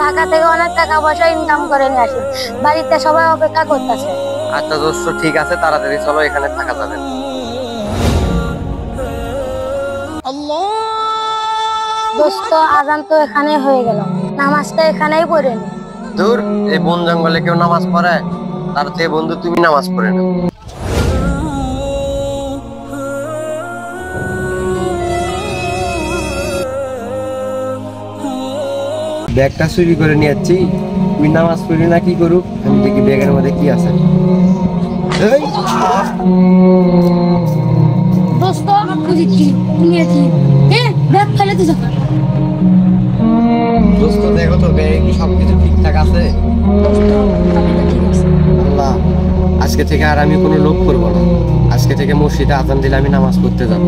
ঢাকা থেকে অনেক টাকা পয়সা ইনকাম করে নিয়ে আসি, বাড়িতে সবাই অপেক্ষা করতেছে। আচ্ছা দোস্ত ঠিক আছে, তাড়াতাড়ি চলো, এখানে থাকা যাবে না। দোস্ত আজান তো এখানে হয়ে গেল, নামাজটা এখানেই পড়ে নি। দূর, এই বন জঙ্গলে কেউ নামাজ পড়ে? তার চেয়ে বন্ধু তুমি নামাজ পড়ে নাও। ব্যাগটা চুরি করে নিয়ে যাচ্ছি, তুই নামাজ পড়ি না কি করুক, আমি দেখি ব্যাগের মধ্যে কি আছে। এই, দোস্ত খুঁজছি নিয়েছি, ব্যাগ ফেলে দিছো। দোস্ত দেখো তো ব্যাগে কি সবকিছু ঠিকঠাক আছে? আল্লাহ, আজকে থেকে আর আমি কোনো লোভ করবো না। আজকে থেকে মসজিদে আজান দিলে আমি নামাজ পড়তে যাবো।